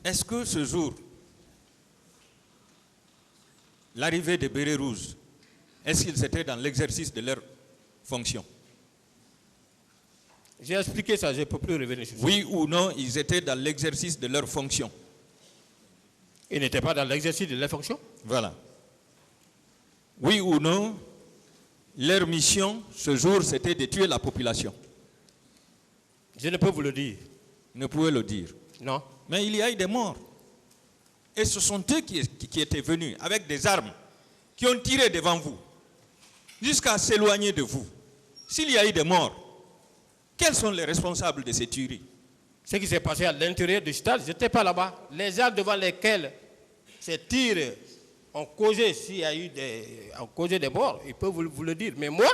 Est-ce que ce jour, l'arrivée des bérets rouges, est-ce qu'ils étaient dans l'exercice de leur fonction? J'ai expliqué ça, je ne peux plus revenir sur ça. Oui ou non, ils étaient dans l'exercice de leur fonction? Ils n'étaient pas dans l'exercice de leur fonction. Voilà. Oui ou non, leur mission, ce jour, c'était de tuer la population? Je ne peux vous le dire. Vous ne pouvez le dire. Non. Mais il y a eu des morts. Et ce sont eux qui étaient venus avec des armes, qui ont tiré devant vous, jusqu'à s'éloigner de vous. S'il y a eu des morts, quels sont les responsables de ces tueries? Ce qui s'est passé à l'intérieur du stade, je n'étais pas là-bas. Les gens devant lesquels ces tirs ont causé, s'il y a eu des morts, ils peuvent vous le dire. Mais moi,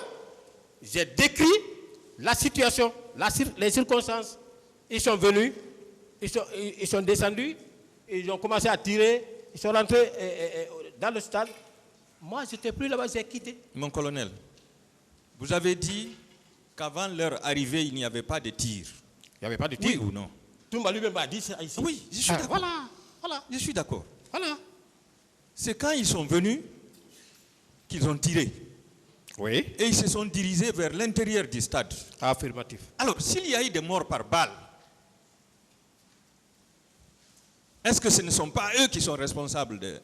j'ai décrit la situation, les circonstances. Ils sont venus, ils sont descendus, ils ont commencé à tirer, ils sont rentrés dans le stade. Moi, je n'étais plus là-bas, j'ai quitté. Mon colonel, vous avez dit qu'avant leur arrivée, il n'y avait pas de tir. Il n'y avait pas de tir. Oui ou non? Toumba lui-même a dit ça ici. Oui, je suis d'accord. Voilà. Je suis d'accord. Voilà. C'est quand ils sont venus qu'ils ont tiré. Oui. Et ils se sont dirigés vers l'intérieur du stade. Affirmatif. Alors, s'il y a eu des morts par balle, est-ce que ce ne sont pas eux qui sont responsables de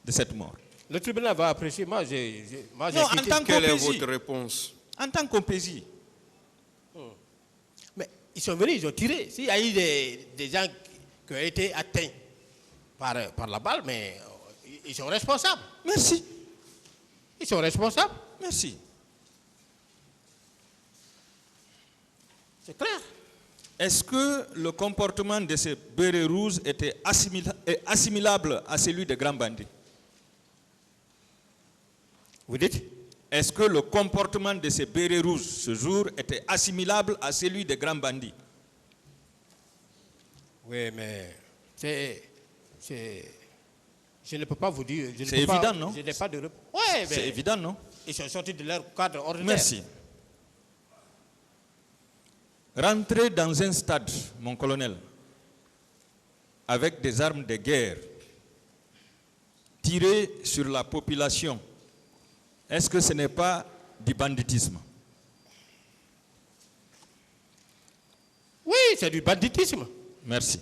cette mort? Le tribunal va apprécier. Moi, j'ai non, en tant Quelle est qu'OPJ, votre réponse? en tant qu'OPJ, Mais ils sont venus, ils ont tiré. S'il y a eu des gens qui ont été atteints par la balle, mais ils sont responsables. merci, Ils sont responsables. merci. C'est clair. Est-ce que le comportement de ces bérets rouges était assimilable à celui des grands bandits? Vous dites? Est-ce que le comportement de ces bérets rouges ce jour était assimilable à celui des grands bandits? Oui, mais je ne peux pas vous dire. C'est évident, non? Je n'ai pas de réponse. Oui, mais C'est évident, non? ils sont sortis de leur cadre ordinaire. Merci. Rentrer dans un stade, mon colonel, avec des armes de guerre, tirer sur la population, est-ce que ce n'est pas du banditisme? Oui, c'est du banditisme. Merci.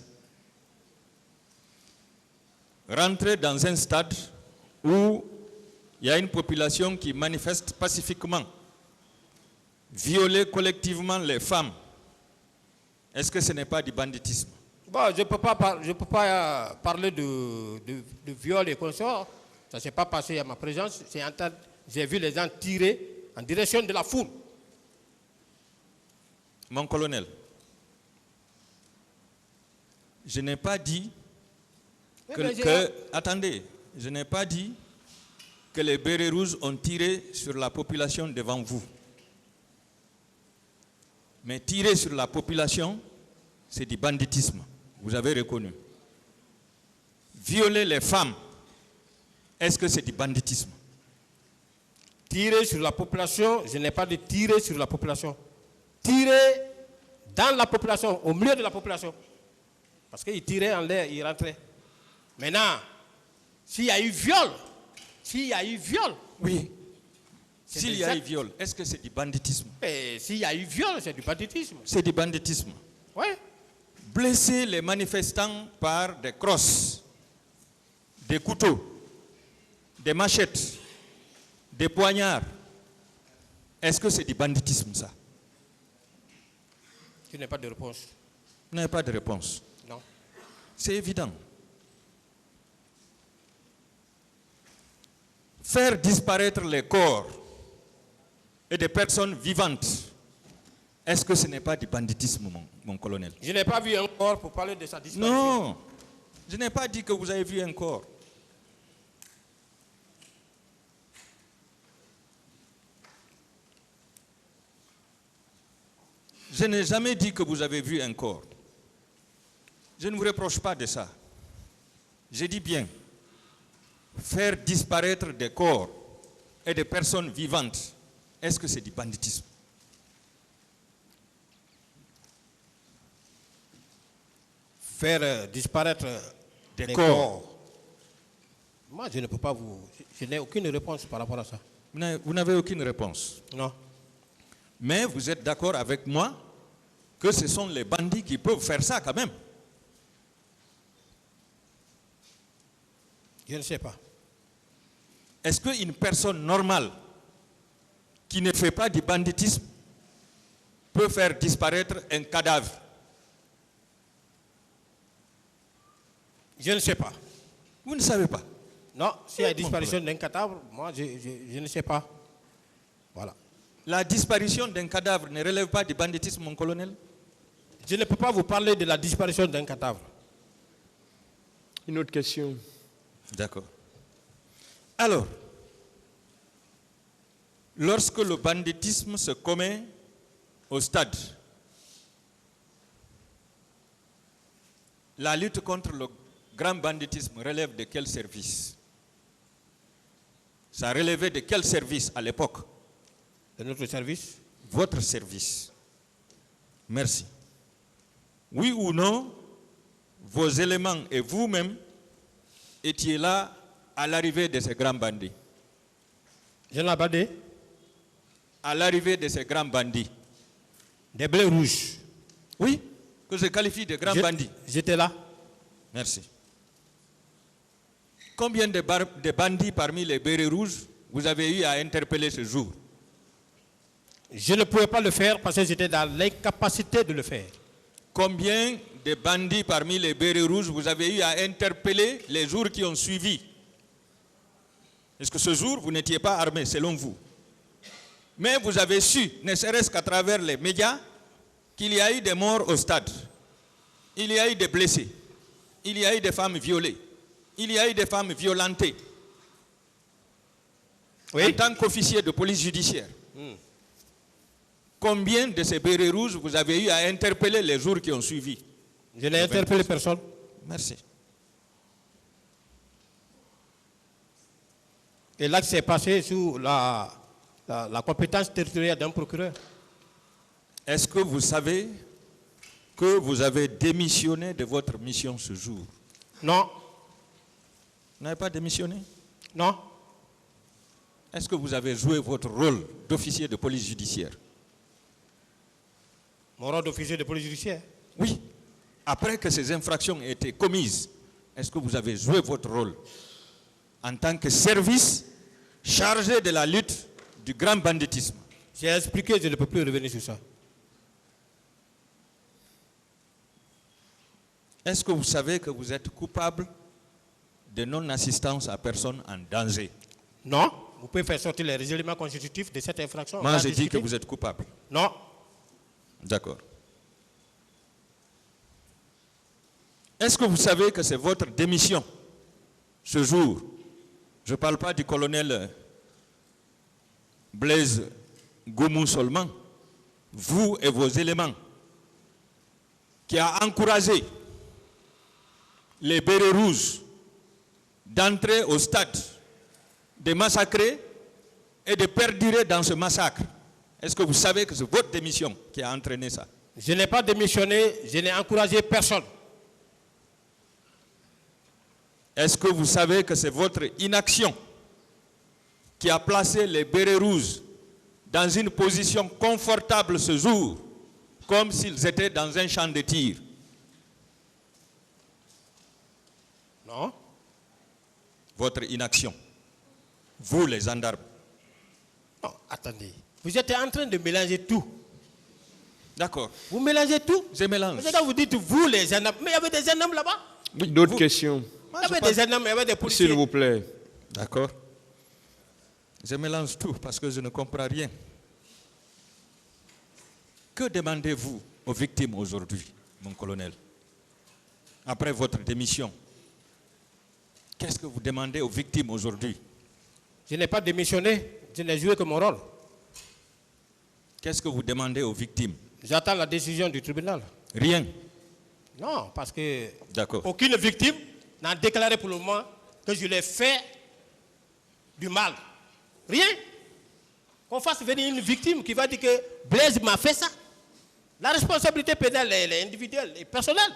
Rentrer dans un stade où il y a une population qui manifeste pacifiquement, violer collectivement les femmes, est-ce que ce n'est pas du banditisme? Bon, je ne peux pas parler de viol et consorts. Ça ne s'est pas passé à ma présence. J'ai vu les gens tirer en direction de la foule. Mon colonel, je n'ai pas dit attendez, je n'ai pas dit que les bérets rouges ont tiré sur la population devant vous. Mais tirer sur la population, c'est du banditisme. Vous avez reconnu. Violer les femmes, est-ce que c'est du banditisme? Tirer sur la population, je n'ai pas dit tirer sur la population. Tirer dans la population, au milieu de la population. Parce qu'ils tiraient en l'air, ils rentraient. Maintenant, s'il y a eu viol, oui. S'il y a eu viol, est-ce que c'est du banditisme? S'il y a eu viol, c'est du banditisme. C'est du banditisme. Oui. Blesser les manifestants par des crosses, des couteaux, des machettes, des poignards, est-ce que c'est du banditisme, ça? Tu n'as pas de réponse. Vous n'avez pas de réponse. Non. C'est évident. Faire disparaître les corps et des personnes vivantes, est-ce que ce n'est pas du banditisme, mon colonel? Je n'ai pas vu un corps pour parler de sa disparition. Non, je n'ai pas dit que vous avez vu un corps. Je n'ai jamais dit que vous avez vu un corps. Je ne vous reproche pas de ça. Je dis bien, faire disparaître des corps et des personnes vivantes, est-ce que c'est du banditisme? faire disparaître des les corps. Moi, je ne peux pas vous... Je n'ai aucune réponse par rapport à ça. Vous n'avez aucune réponse. Non. Mais vous êtes d'accord avec moi que ce sont les bandits qui peuvent faire ça quand même. Je ne sais pas. Est-ce qu'une personne normale qui ne fait pas du banditisme peut faire disparaître un cadavre? Je ne sais pas. Vous ne savez pas. Non, s'il y a disparition d'un cadavre, moi, je ne sais pas. Voilà. La disparition d'un cadavre ne relève pas du banditisme, mon colonel? Je ne peux pas vous parler de la disparition d'un cadavre. Une autre question. D'accord. Alors, lorsque le banditisme se commet au stade, la lutte contre le grand banditisme relève de quel service? Ça relevait de quel service à l'époque? De notre service? Votre service. Merci. Oui ou non, vos éléments et vous-même étiez là à l'arrivée de ces grands bandits? Je l'ai bandé. À l'arrivée de ces grands bandits. Des blés rouges. Oui, que je qualifie de grands bandits. J'étais là. Merci. Combien de bandits parmi les bérets rouges vous avez eu à interpeller ce jour? Je ne pouvais pas le faire parce que j'étais dans l'incapacité de le faire. Combien de bandits parmi les bérets rouges vous avez eu à interpeller les jours qui ont suivi? Est-ce que ce jour, vous n'étiez pas armé, selon vous? Mais vous avez su, ne serait-ce qu'à travers les médias, qu'il y a eu des morts au stade. Il y a eu des blessés. Il y a eu des femmes violées. Il y a eu des femmes violentées. Oui. En tant qu'officier de police judiciaire, combien de ces bérets rouges vous avez eu à interpeller les jours qui ont suivi? Je n'ai interpellé personne. Merci. Et là, c'est passé sous la compétence territoriale d'un procureur. Est-ce que vous savez que vous avez démissionné de votre mission ce jour? Non. Vous n'avez pas démissionné? Non. Est-ce que vous avez joué votre rôle d'officier de police judiciaire? Mon rôle d'officier de police judiciaire? Oui. Après que ces infractions aient été commises, est-ce que vous avez joué votre rôle en tant que service chargé de la lutte du grand banditisme? J'ai expliqué, je ne peux plus revenir sur ça. Est-ce que vous savez que vous êtes coupable de non-assistance à personne en danger? Non. Vous pouvez faire sortir les éléments constitutifs de cette infraction. Moi, je dis que vous êtes coupable. Non. D'accord. Est-ce que vous savez que c'est votre démission ce jour? Je ne parle pas du colonel Blaise Goumou seulement. Vous et vos éléments qui a encouragé les bérets rouges d'entrer au stade, de massacrer et de perdurer dans ce massacre. Est-ce que vous savez que c'est votre démission qui a entraîné ça? Je n'ai pas démissionné, je n'ai encouragé personne. Est-ce que vous savez que c'est votre inaction qui a placé les bérets rouges dans une position confortable ce jour, comme s'ils étaient dans un champ de tir? Non. Votre inaction. Vous, les gendarmes. Non, attendez. Vous êtes en train de mélanger tout. D'accord. Vous mélangez tout. Je mélange. Quand vous dites vous, les gendarmes, mais il y avait des gendarmes là-bas. D'autres questions? Il y avait des gendarmes, il y avait des policiers. S'il vous plaît. D'accord. Je mélange tout parce que je ne comprends rien. Que demandez-vous aux victimes aujourd'hui, mon colonel? Après votre démission, qu'est-ce que vous demandez aux victimes aujourd'hui? Je n'ai pas démissionné, je n'ai joué que mon rôle. Qu'est-ce que vous demandez aux victimes? J'attends la décision du tribunal. Rien. Non, parce que D'accord. aucune victime n'a déclaré pour le moment que je l'ai fait du mal. Rien. Qu'on fasse venir une victime qui va dire que Blaise m'a fait ça. La responsabilité pénale est individuelle et personnelle.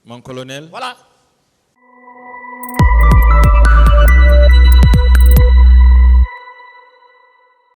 Mon colonel, Voilà.